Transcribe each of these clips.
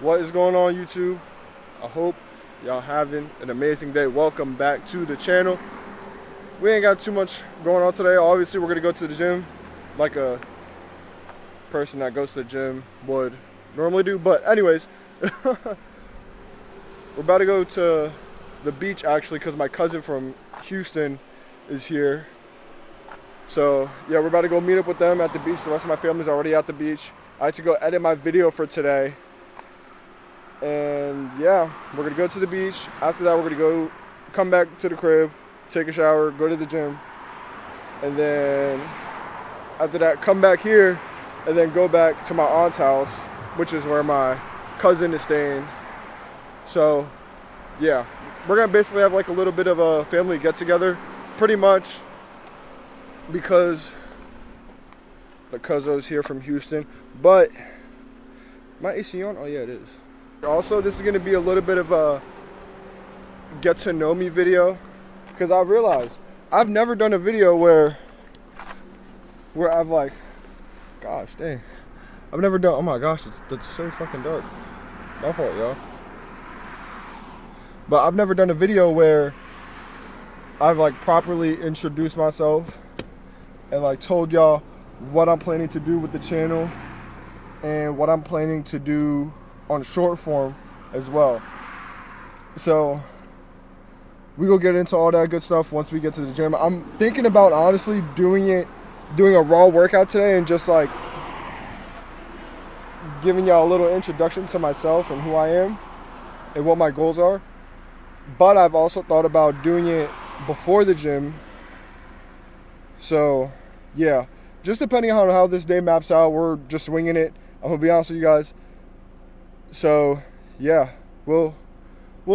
What is going on, YouTube? I hope y'all having an amazing day. Welcome back to the channel. We ain't got too much going on today. Obviously, we're gonna go to the gym like a person that goes to the gym would normally do. But anyways, we're about to go to the beach actually because my cousin from Houston is here. So yeah, we're about to go meet up with them at the beach. The rest of my family's already at the beach. I had to go edit my video for today. And yeah, we're gonna go to the beach. After that, we're gonna come back to the crib, take a shower, go to the gym. And then after that, come back here and then go back to my aunt's house, which is where my cousin is staying. So yeah, we're gonna basically have like a little bit of a family get together, pretty much, because the cousin's here from Houston. But my AC on? Oh yeah, it is. Also, this is going to be a little bit of a get to know me video, because I realized I've never done a video where I've like, gosh dang, I've never done, oh my gosh, it's so fucking dark. My fault, y'all. But I've never done a video where I've like properly introduced myself and like told y'all what I'm planning to do with the channel and what I'm planning to do on short form as well. So we will get into all that good stuff once we get to the gym. I'm thinking about honestly doing a raw workout today and just like giving y'all a little introduction to myself and who I am and what my goals are. But I've also thought about doing it before the gym. So yeah, just depending on how this day maps out, we're just winging it. I'm gonna be honest with you guys. So yeah, we'll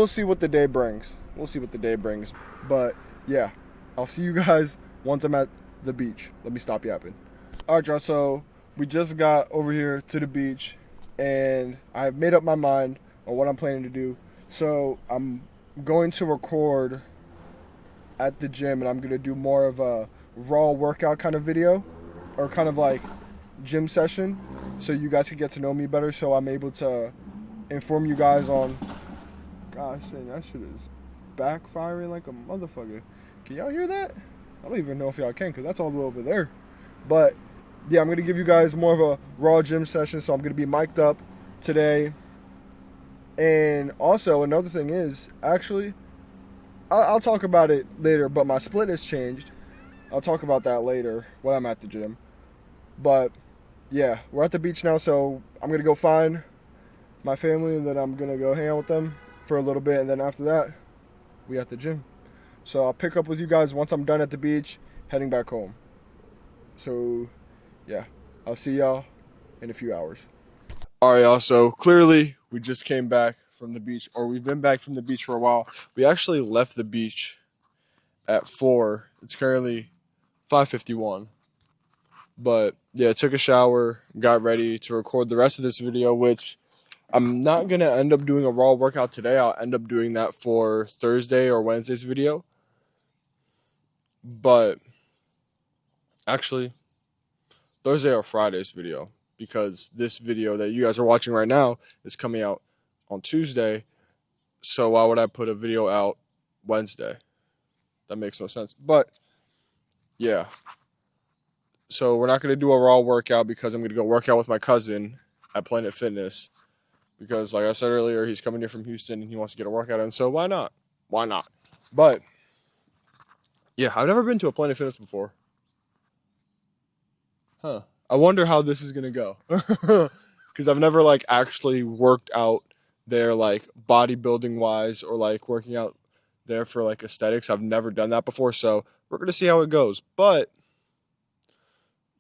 see what the day brings. We'll see what the day brings. But yeah, I'll see you guys once I'm at the beach. Let me stop yapping. All right, y'all. So we just got over here to the beach, and I've made up my mind on what I'm planning to do. So I'm going to record at the gym, and I'm gonna do more of a raw workout kind of video, or kind of like gym session, so you guys can get to know me better. So I'm able to inform you guys on, gosh dang, that shit is backfiring like a motherfucker. Can y'all hear that? I don't even know if y'all can, because that's all the way over there. But yeah, I'm gonna give you guys more of a raw gym session, so I'm gonna be mic'd up today. And also another thing is, actually, I'll talk about it later, but my split has changed. I'll talk about that later when I'm at the gym. But yeah, we're at the beach now, so I'm gonna go find my family, and then I'm gonna go hang out with them for a little bit, and then after that we at the gym. So I'll pick up with you guys once I'm done at the beach, heading back home. So yeah, I'll see y'all in a few hours. All right, y'all, so clearly we just came back from the beach, or we've been back from the beach for a while. We actually left the beach at 4. It's currently 5:51. But yeah, took a shower, got ready to record the rest of this video, which I'm not going to end up doing a raw workout today. I'll end up doing that for Thursday or Wednesday's video. But actually, Thursday or Friday's video, because this video that you guys are watching right now is coming out on Tuesday. So why would I put a video out Wednesday? That makes no sense. But yeah. So we're not going to do a raw workout because I'm going to go work out with my cousin at Planet Fitness. Because like I said earlier, he's coming here from Houston and he wants to get a workout in. So why not? Why not? But yeah, I've never been to a Planet Fitness before. Huh. I wonder how this is going to go. Because I've never like actually worked out there like bodybuilding wise, or like working out there for like aesthetics. I've never done that before. So we're going to see how it goes. But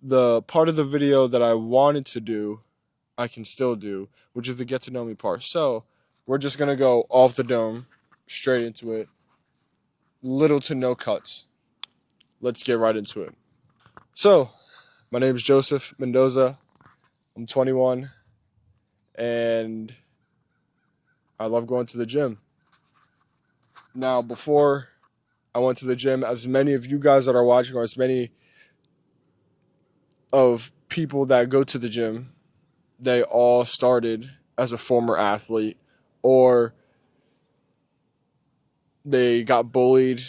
the part of the video that I wanted to do, I can still do, which is the get to know me part. So we're just going to go off the dome, straight into it. Little to no cuts. Let's get right into it. So my name is Joseph Mendoza. I'm 21 and I love going to the gym. Now, before I went to the gym, as many of you guys that are watching, or as many of people that go to the gym, they all started as a former athlete, or they got bullied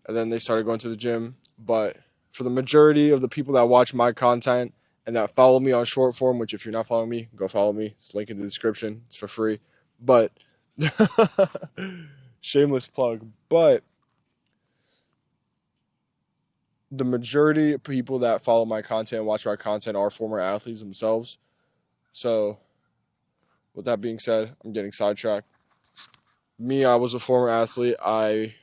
and then they started going to the gym. But for the majority of the people that watch my content and that follow me on short form, which if you're not following me, go follow me. It's linked in the description. It's for free. But shameless plug. But the majority of people that follow my content and watch my content are former athletes themselves. So with that being said, I'm getting sidetracked. Me, I was a former athlete. I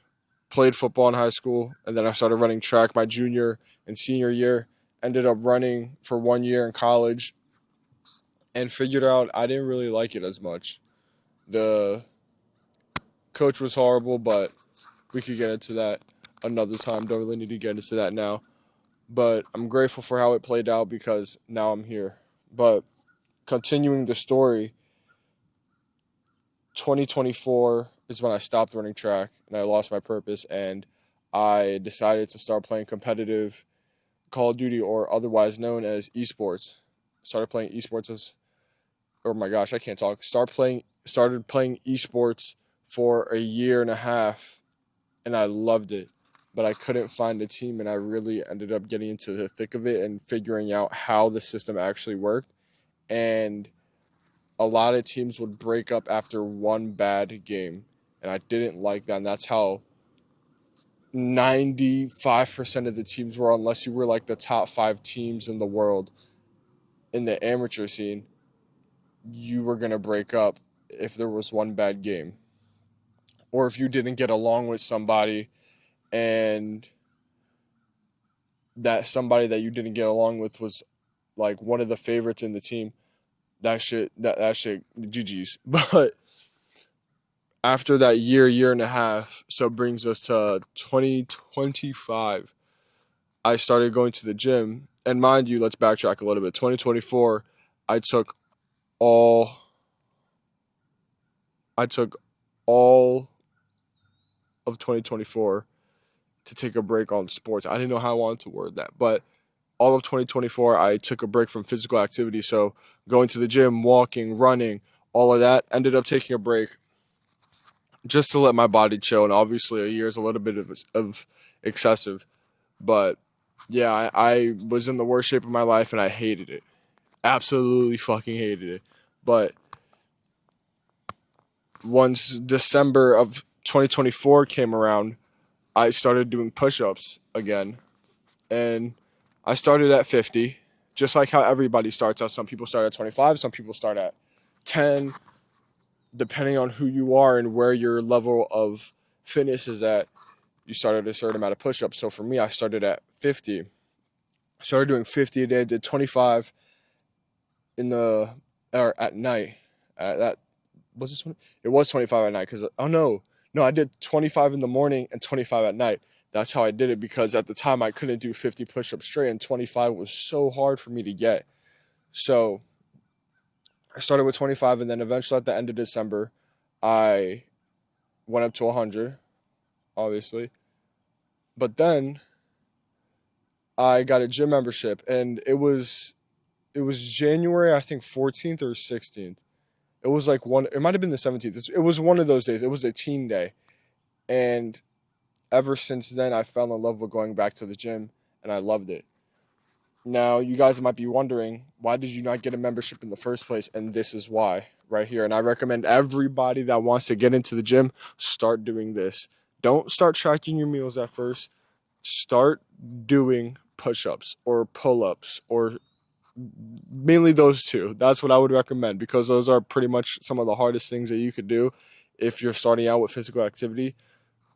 played football in high school, and then I started running track my junior and senior year. Ended up running for 1 year in college and figured out I didn't really like it as much. The coach was horrible, but we could get into that another time. Don't really need to get into that now. But I'm grateful for how it played out because now I'm here. But continuing the story, 2024 is when I stopped running track and I lost my purpose, and I decided to start playing competitive Call of Duty, or otherwise known as esports. Started playing esports as, oh my gosh, I can't talk. Started playing esports for a year and a half, and I loved it. But I couldn't find a team, and I really ended up getting into the thick of it and figuring out how the system actually worked. And a lot of teams would break up after one bad game, and I didn't like that. And that's how 95% of the teams were, unless you were like the top 5 teams in the world in the amateur scene, you were going to break up if there was one bad game. Or if you didn't get along with somebody and that somebody that you didn't get along with was like one of the favorites in the team, that shit GG's. But after that year and a half, so brings us to 2025. I started going to the gym, and mind you, let's backtrack a little bit. 2024, I took all of 2024 to take a break on sports. I didn't know how I wanted to word that, but all of 2024, I took a break from physical activity. So going to the gym, walking, running, all of that, ended up taking a break just to let my body chill. And obviously, a year is a little bit of excessive, but yeah, I was in the worst shape of my life, and I hated it. Absolutely fucking hated it. But once December of 2024 came around, I started doing push-ups again. And I started at 50, just like how everybody starts out. Some people start at 25, some people start at 10, depending on who you are and where your level of fitness is at. You started a certain amount of push-ups. So for me, I started at 50. I started doing 50 a day, did 25 at night. That was this one. It was 25 at night because I did 25 in the morning and 25 at night. That's how I did it, because at the time I couldn't do 50 push-ups straight, and 25 was so hard for me to get. So I started with 25, and then eventually at the end of December, I went up to 100, obviously. But then I got a gym membership, and it was January, I think 14th or 16th. It was like it might have been the 17th. It was one of those days. It was a teen day. And ever since then, I fell in love with going back to the gym, and I loved it. Now, you guys might be wondering, why did you not get a membership in the first place? And this is why, right here. And I recommend everybody that wants to get into the gym, start doing this. Don't start tracking your meals at first. Start doing push-ups or pull-ups, or mainly those two. That's what I would recommend, because those are pretty much some of the hardest things that you could do if you're starting out with physical activity.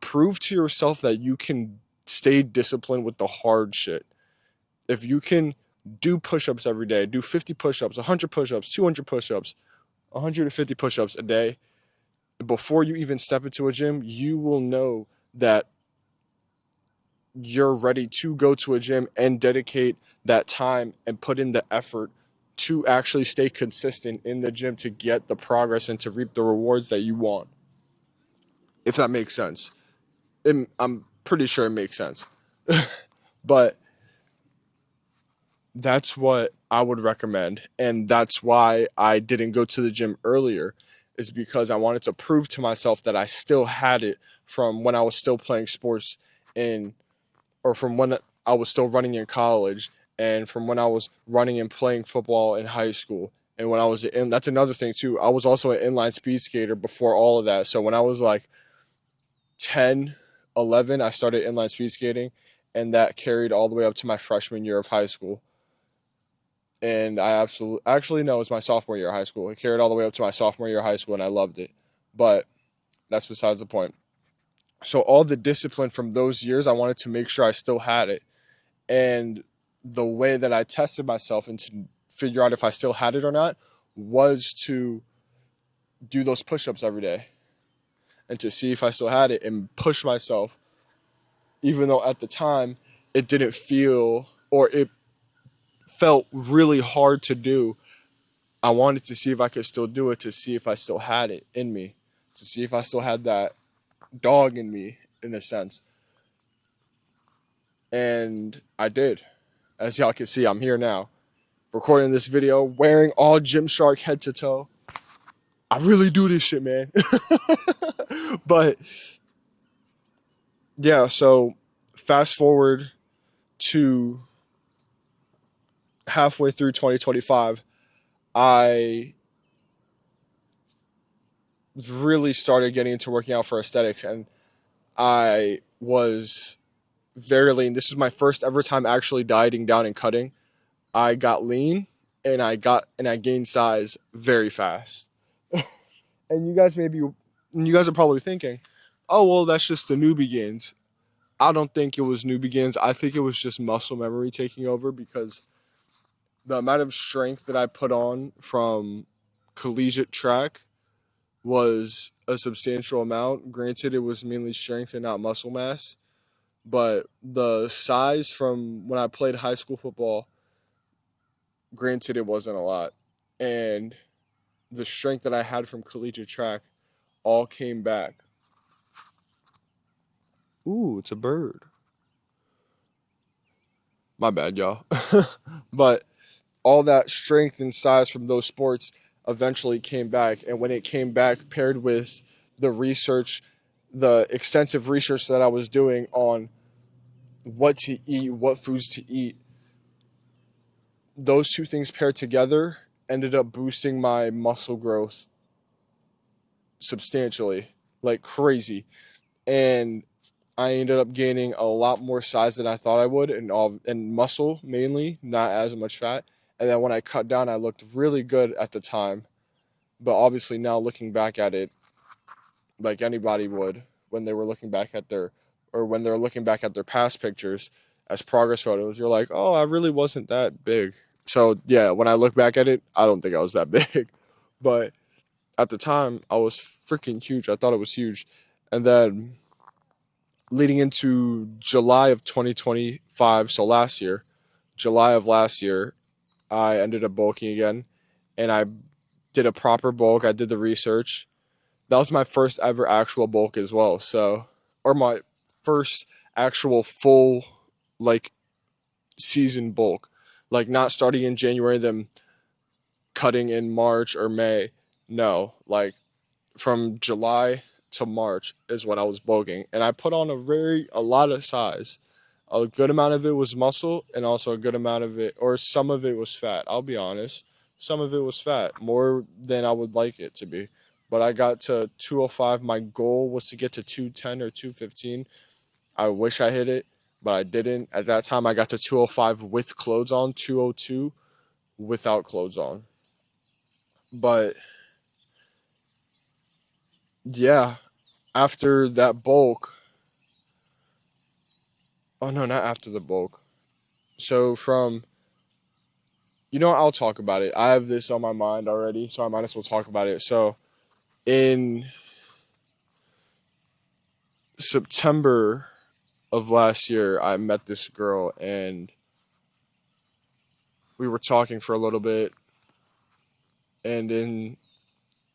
Prove to yourself that you can stay disciplined with the hard shit. If you can do push-ups every day, do 50 push-ups, 100 push-ups, 200 push-ups, 150 push-ups a day, before you even step into a gym, you will know that you're ready to go to a gym and dedicate that time and put in the effort to actually stay consistent in the gym to get the progress and to reap the rewards that you want. If that makes sense. I'm pretty sure it makes sense. But that's what I would recommend. And that's why I didn't go to the gym earlier, is because I wanted to prove to myself that I still had it from when I was still playing sports in, or from when I was still running in college, and from when I was running and playing football in high school. And when I was in, that's another thing too. I was also an inline speed skater before all of that. So when I was like 10, 11, I started inline speed skating, and that carried all the way up to my freshman year of high school. And I absolutely, actually, no, it was my sophomore year of high school. It carried all the way up to my sophomore year of high school, and I loved it. But that's besides the point. So all the discipline from those years, I wanted to make sure I still had it. And the way that I tested myself and to figure out if I still had it or not was to do those push-ups every day and to see if I still had it and push myself, even though at the time it didn't feel, or it felt really hard to do. I wanted to see if I could still do it, to see if I still had it in me, to see if I still had that dog in me, in a sense. And I did. As y'all can see, I'm here now, recording this video, wearing all Gymshark head to toe. I really do this shit, man. But yeah, so fast forward to halfway through 2025, I really started getting into working out for aesthetics, and I was very lean. This was my first ever time actually dieting down and cutting. I got lean, and I gained size very fast. And you guys are probably thinking, "Oh, well, that's just the newbie gains." I don't think it was newbie gains. I think it was just muscle memory taking over, because the amount of strength that I put on from collegiate track was a substantial amount. Granted, it was mainly strength and not muscle mass, but the size from when I played high school football, granted, it wasn't a lot. And the strength that I had from collegiate track all came back. Ooh, it's a bird. My bad, y'all. But all that strength and size from those sports eventually came back. And when it came back, paired with the research, the extensive research that I was doing on what to eat, what foods to eat, those two things paired together ended up boosting my muscle growth substantially, like crazy. And I ended up gaining a lot more size than I thought I would, and muscle mainly, not as much fat. And then when I cut down, I looked really good at the time. But obviously now looking back at it, like anybody would when they were looking back at their, or when they're looking back at their past pictures as progress photos, you're like, oh, I really wasn't that big. So yeah, when I look back at it, I don't think I was that big. But at the time, I was freaking huge. I thought it was huge. And then leading into July of 2025, so last year, July of last year, I ended up bulking again, and I did a proper bulk. I did the research. That was my first ever actual bulk as well. So, or my first actual full, like, season bulk, like not starting in January, then cutting in March or May. No, like from July to March is when I was bulking, and I put on a lot of size. A good amount of it was muscle, and also a good amount of it, or some of it was fat. I'll be honest, some of it was fat, more than I would like it to be. But I got to 205. My goal was to get to 210 or 215. I wish I hit it, but I didn't. At that time, I got to 205 with clothes on, 202 without clothes on. But yeah, after that bulk, oh no, not after the bulk. So from, I'll talk about it. I have this on my mind already, so I might as well talk about it. So in September of last year, I met this girl, and we were talking for a little bit. And in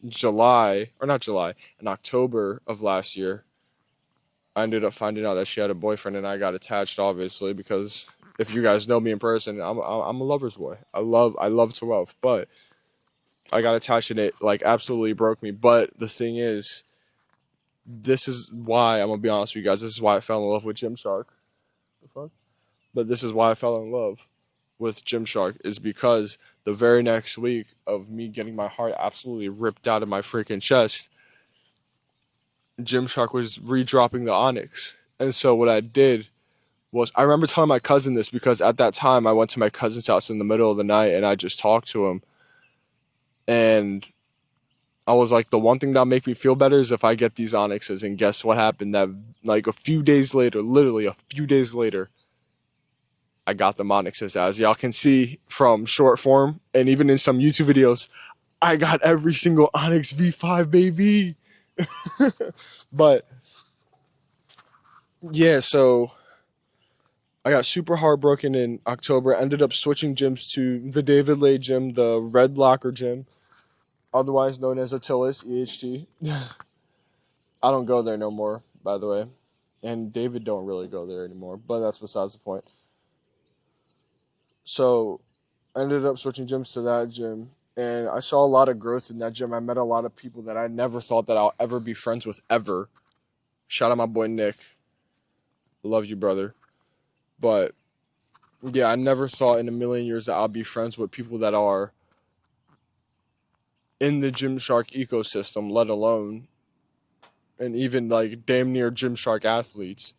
July, or not July, in October of last year, I ended up finding out that she had a boyfriend, and I got attached, obviously, because If you guys know me in person, I'm a lover's boy. I love to love, but I got attached and it like absolutely broke me. But the thing is, this is why I'm gonna be honest with you guys. This is why I fell in love with Gymshark. The fuck? But this is why I fell in love with Gymshark is because the very next week of me getting my heart absolutely ripped out of my freaking chest, Gymshark was redropping the Onyx. And so what I did was I remember telling my cousin this because at that time I went to my cousin's house in the middle of the night and I just talked to him. And I was like, the one thing that'll make me feel better is if I get these Onyxes. And guess what happened? That like a few days later, literally a few days later, I got the Onyxes. As y'all can see from short form and even in some YouTube videos, I got every single Onyx V5, baby. But yeah, so I got super heartbroken in October. Ended up switching gyms to the David Lay gym, the Red Locker gym, otherwise known as Attilas, EHT. I don't go there no more, by the way. And David don't really go there anymore, but that's besides the point. So I ended up switching gyms to that gym, and I saw a lot of growth in that gym. I met a lot of people that I never thought that I'll ever be friends with, ever. Shout out my boy Nick. Love you, brother. But yeah, I never thought in a million years that I'll be friends with people that are in the Gymshark ecosystem, let alone, and even like damn near Gymshark athletes.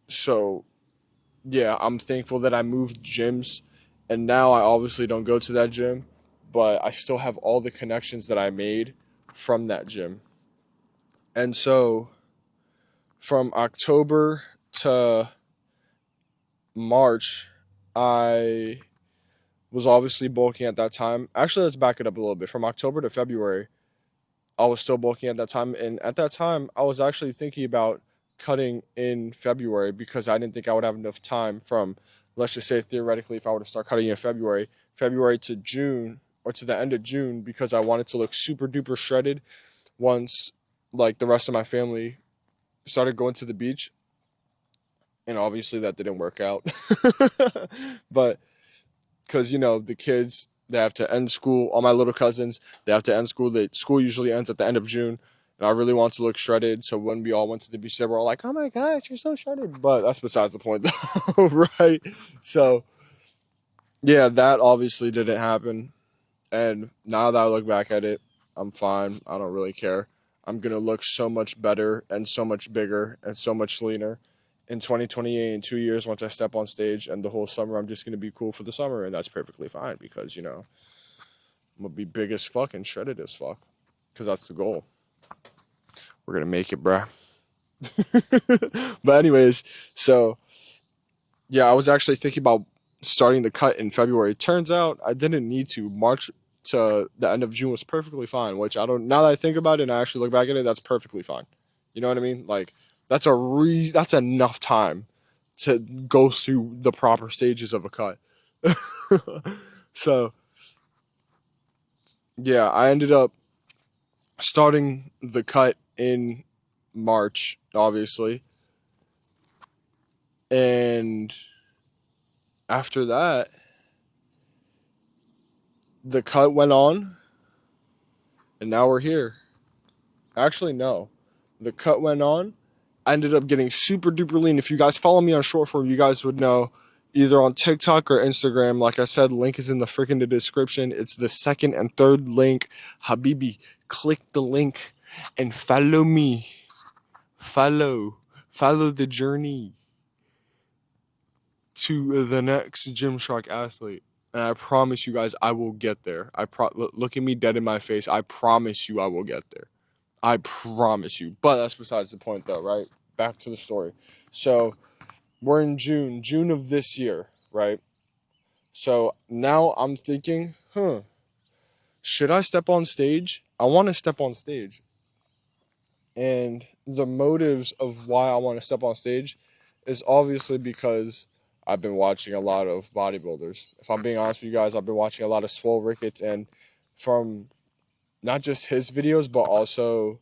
So yeah, I'm thankful that I moved gyms, and now I obviously don't go to that gym, but I still have all the connections that I made from that gym. And so from October to March, I was obviously bulking at that time. Actually, let's back it up a little bit. From October to February, I was still bulking at that time. And at that time, I was actually thinking about cutting in February because I didn't think I would have enough time from, let's just say theoretically, if I were to start cutting in February to June or to the end of June, because I wanted to look super duper shredded once like the rest of my family started going to the beach. And obviously that didn't work out. But because, you know, the kids, they have to end school. All my little cousins, they have to end school. School usually ends at the end of June. And I really want to look shredded. So when we all went to the beach, they were all like, oh my gosh, you're so shredded. But that's besides the point, though, right? So, yeah, that obviously didn't happen. And now that I look back at it, I'm fine. I don't really care. I'm going to look so much better and so much bigger and so much leaner in 2028, in 2 years, once I step on stage. And the whole summer, I'm just going to be cool for the summer. And that's perfectly fine because, you know, I'm going to be big as fuck and shredded as fuck because that's the goal. We're going to make it, bruh. But anyways, so yeah, I was actually thinking about starting the cut in February. Turns out I didn't need to. March to the end of June was perfectly fine, which I don't, now that I think about it and I actually look back at it, that's perfectly fine. You know what I mean? Like, that's that's enough time to go through the proper stages of a cut. So yeah, I ended up starting the cut in March, obviously. And after that, the cut went on, and now we're here. Actually, no. The cut went on. I ended up getting super duper lean. If you guys follow me on short form, you guys would know, either on TikTok or Instagram. Like I said, link is in the freaking description. It's the second and third link. Habibi, click the link and follow me. Follow the journey to the next Gymshark athlete. And I promise you guys, I will get there. Look at me dead in my face. I promise you I will get there. I promise you. But that's besides the point, though, right? Back to the story. So we're in June of this year, right? So now I'm thinking, should I step on stage? I want to step on stage. And the motives of why I want to step on stage is obviously because I've been watching a lot of bodybuilders. If I'm being honest with you guys, I've been watching a lot of Swole Ricketts, and from not just his videos, but also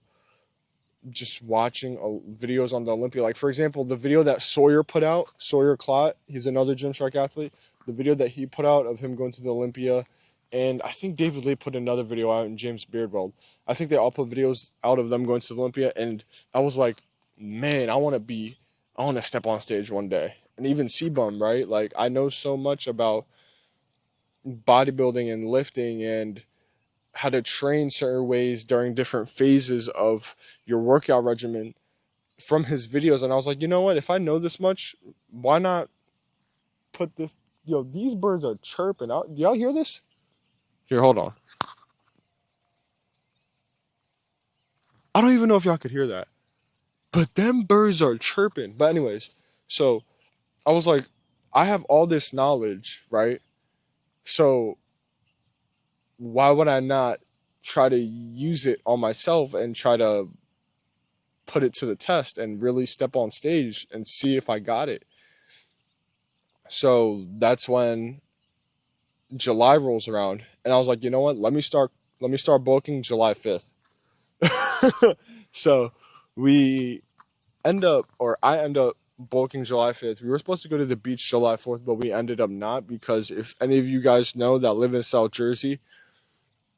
just watching videos on the Olympia. Like, for example, the video that Sawyer put out, Sawyer Clot, he's another Gymshark athlete. The video that he put out of him going to the Olympia, and I think David Lee put another video out, and James Beardwell. I think they all put videos out of them going to the Olympia, and I was like, man, I want to step on stage one day. And even C-Bum, right? Like, I know so much about bodybuilding and lifting and how to train certain ways during different phases of your workout regimen from his videos. And I was like, you know what? If I know this much, why not put this? Yo, these birds are chirping. Do y'all hear this? Here, hold on. I don't even know if y'all could hear that. But them birds are chirping. But anyways, so I was like, I have all this knowledge, right? So why would I not try to use it on myself and try to put it to the test and really step on stage and see if I got it? So that's when July rolls around, and I was like, you know what? Let me start bulking July 5th. So I end up bulking July 5th. We were supposed to go to the beach July 4th, but we ended up not, because if any of you guys know that live in South Jersey,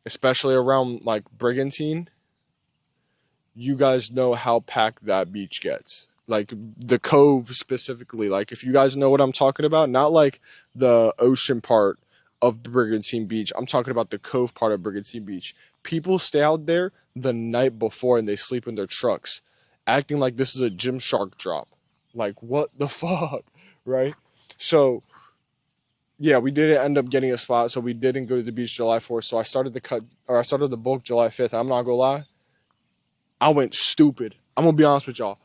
especially around like Brigantine, you guys know how packed that beach gets. Like the Cove specifically. Like, if you guys know what I'm talking about, not like the ocean part of Brigantine Beach. I'm talking about the Cove part of Brigantine Beach. People stay out there the night before and they sleep in their trucks, acting like this is a Gymshark drop. Like, what the fuck, right? So yeah, we didn't end up getting a spot, so we didn't go to the beach July 4th. So I started the bulk July 5th. I'm not gonna lie, I went stupid. I'm gonna be honest with y'all.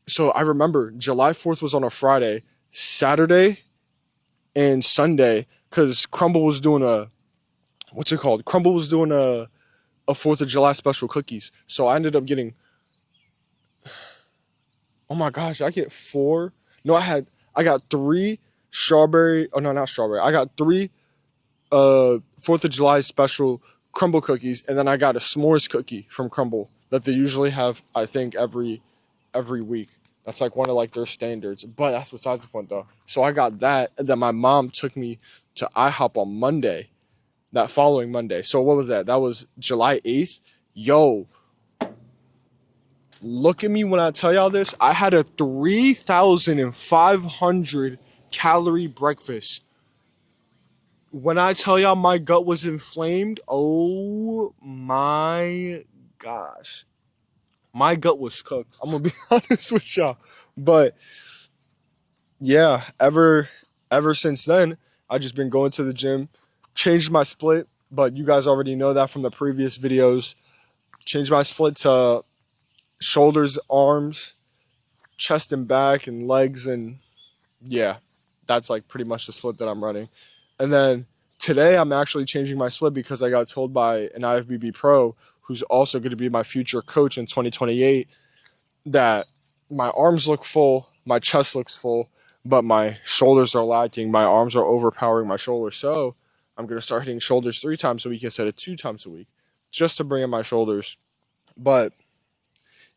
So I remember July 4th was on a Friday, Saturday and Sunday, because Crumble was doing a 4th of July special cookies. So I ended up getting, oh my gosh, I get four. No, I got three strawberry. Oh no, not strawberry. I got three 4th of July special Crumble cookies, and then I got a s'mores cookie from Crumble that they usually have, I think, every week. That's like one of like their standards. But that's besides the point though. So I got that, and then my mom took me to IHOP on Monday, that following Monday. So what was that? That was July 8th. Yo, look at me when I tell y'all this. I had a 3,500 calorie breakfast. When I tell y'all my gut was inflamed, oh my gosh. My gut was cooked. I'm gonna be honest with y'all. But yeah, ever since then, I just been going to the gym, changed my split, but you guys already know that from the previous videos. Changed my split to shoulders, arms, chest and back, and legs, and yeah, that's like pretty much the split that I'm running. And then today I'm actually changing my split because I got told by an IFBB pro, who's also going to be my future coach in 2028, that my arms look full, my chest looks full, but my shoulders are lacking. My arms are overpowering my shoulders. So I'm going to start hitting shoulders 3 times a week instead of 2 times a week, just to bring in my shoulders. But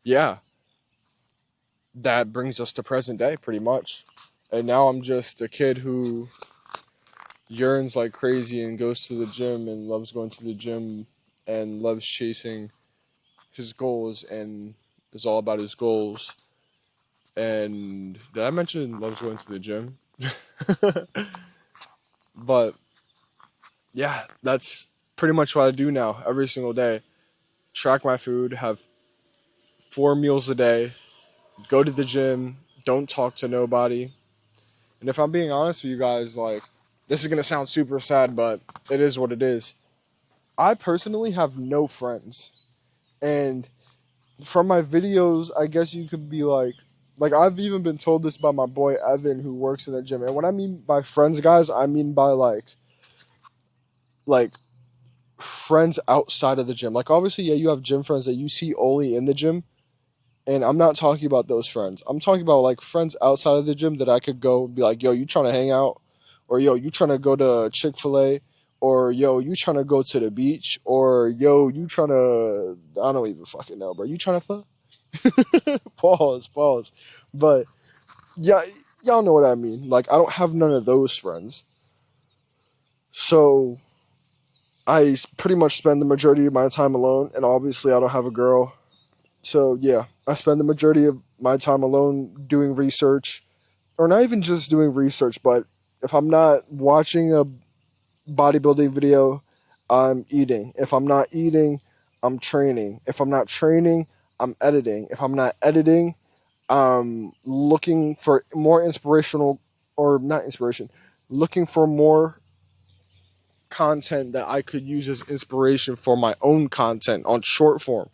yeah, that brings us to present day pretty much. And now I'm just a kid who yearns like crazy and goes to the gym and loves going to the gym and loves chasing his goals and is all about his goals. And did I mention loves going to the gym? But yeah, that's pretty much what I do now every single day. Track my food, have 4 meals a day, go to the gym, don't talk to nobody. And if I'm being honest with you guys, like, this is going to sound super sad, but it is what it is. I personally have no friends. And from my videos, I guess you could be like I've even been told this by my boy Evan, who works in the gym. And what I mean by friends, guys, I mean by like friends outside of the gym. Like, obviously, yeah, you have gym friends that you see only in the gym. And I'm not talking about those friends. I'm talking about like friends outside of the gym that I could go and be like, yo, you trying to hang out? Or yo, you trying to go to Chick-fil-A? or yo, you trying to go to the beach, or yo, you trying to, I don't even fucking know, bro. You trying to fuck? Pause. But yeah, y'all know what I mean. Like, I don't have none of those friends. So I pretty much spend the majority of my time alone, and obviously I don't have a girl. So yeah, I spend the majority of my time alone doing research, or not even just doing research, but if I'm not watching a bodybuilding video, I'm eating. If I'm not eating, I'm training. If I'm not training, I'm editing. If I'm not editing, I'm looking for more inspirational, or not inspiration, looking for more content that I could use as inspiration for my own content on short form.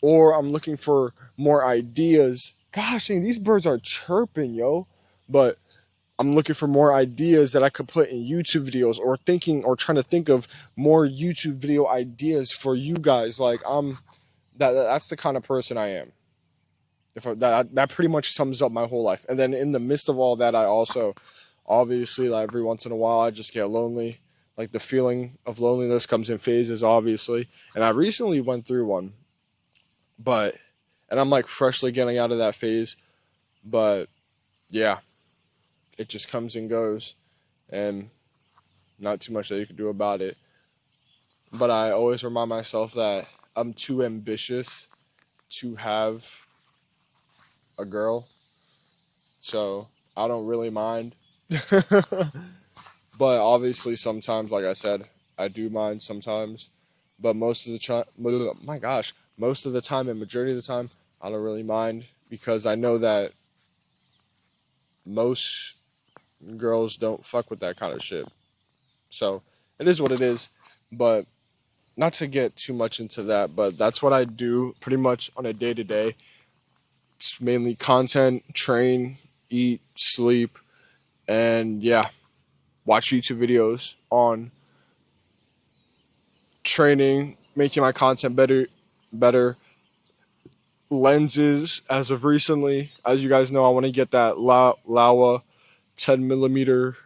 Or I'm looking for more ideas. Gosh, dang, these birds are chirping, yo. But I'm looking for more ideas that I could put in YouTube videos, or thinking, or trying to think of more YouTube video ideas for you guys. Like, that's the kind of person I am. That pretty much sums up my whole life. And then in the midst of all that, I also, obviously, like, every once in a while I just get lonely. Like, the feeling of loneliness comes in phases, obviously. And I recently went through one, and I'm like freshly getting out of that phase. But yeah, it just comes and goes, and not too much that you can do about it. But I always remind myself that I'm too ambitious to have a girl, so I don't really mind. But obviously, sometimes, like I said, I do mind sometimes. But most of the time, my gosh, most of the time and majority of the time, I don't really mind, because I know that most girls don't fuck with that kind of shit. So it is what it is. But not to get too much into that, but that's what I do pretty much on a day to day. It's mainly content, train, eat, sleep, and yeah, watch YouTube videos on training, making my content better. Lenses, as of recently, as you guys know, I want to get that Laowa 10 millimeter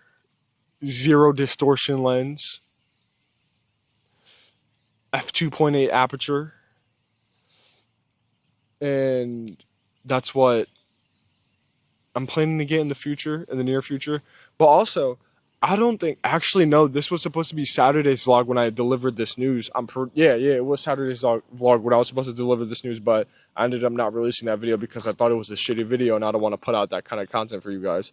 zero distortion lens, f2.8 aperture, and that's what I'm planning to get in the future, in the near future. But also, I don't think, actually, no, this was supposed to be Saturday's vlog when I delivered this news. Yeah, it was Saturday's vlog when I was supposed to deliver this news, but I ended up not releasing that video because I thought it was a shitty video, and I don't want to put out that kind of content for you guys.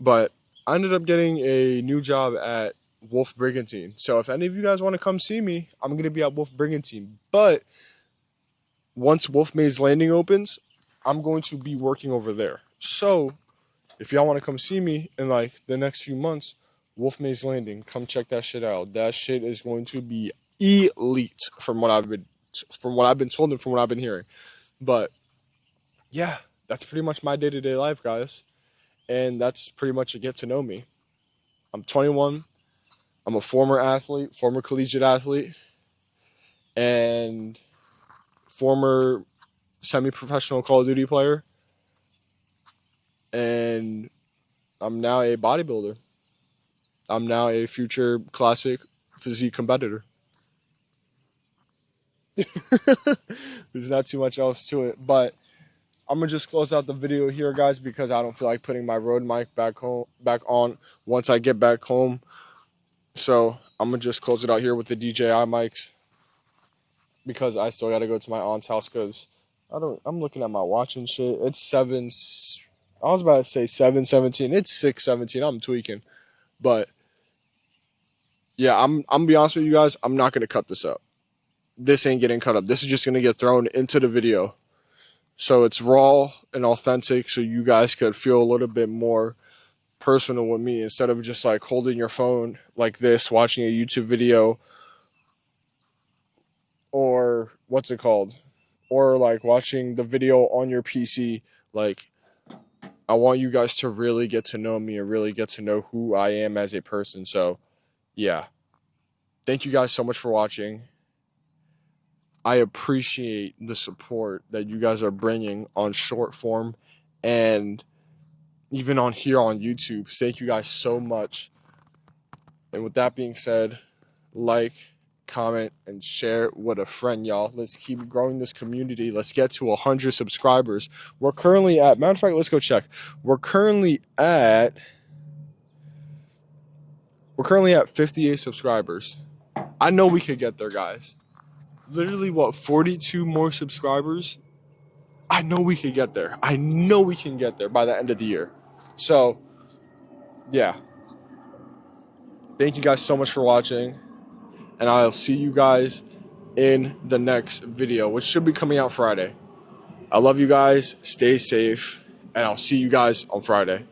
But I ended up getting a new job at Wolf Brigantine. So if any of you guys want to come see me, I'm going to be at Wolf Brigantine. But once Wolf Maze Landing opens, I'm going to be working over there. So if y'all want to come see me in like the next few months, Wolf Maze Landing, come check that shit out. That shit is going to be elite from what I've been told and from what I've been hearing. But yeah, that's pretty much my day-to-day life, guys. And that's pretty much a get to know me. I'm 21. I'm a former athlete, former collegiate athlete, and former semi-professional Call of Duty player. And I'm now a bodybuilder. I'm now a future classic physique competitor. There's not too much else to it, but I'm gonna just close out the video here, guys, because I don't feel like putting my Rode mic back on once I get back home. So I'm gonna just close it out here with the DJI mics, because I still gotta go to my aunt's house, because I'm looking at my watch and shit. It's 7. I was about to say 7:17. It's 6:17. I'm tweaking, but yeah, I'm gonna be honest with you guys. I'm not gonna cut this up. This ain't getting cut up. This is just gonna get thrown into the video, so it's raw and authentic, so you guys could feel a little bit more personal with me, instead of just like holding your phone like this, watching a YouTube video, or what's it called, or like watching the video on your PC. Like, I want you guys to really get to know me and really get to know who I am as a person. So yeah, thank you guys so much for watching. I appreciate the support that you guys are bringing on short form, and even on here on YouTube. Thank you guys so much. And with that being said, like, comment, and share with a friend, y'all. Let's keep growing this community. Let's get to 100 subscribers. We're currently at, matter of fact, let's go check. We're currently at 58 subscribers. I know we could get there, guys. Literally, 42 more subscribers? I know we could get there. I know we can get there by the end of the year. So, yeah. Thank you guys so much for watching. And I'll see you guys in the next video, which should be coming out Friday. I love you guys. Stay safe. And I'll see you guys on Friday.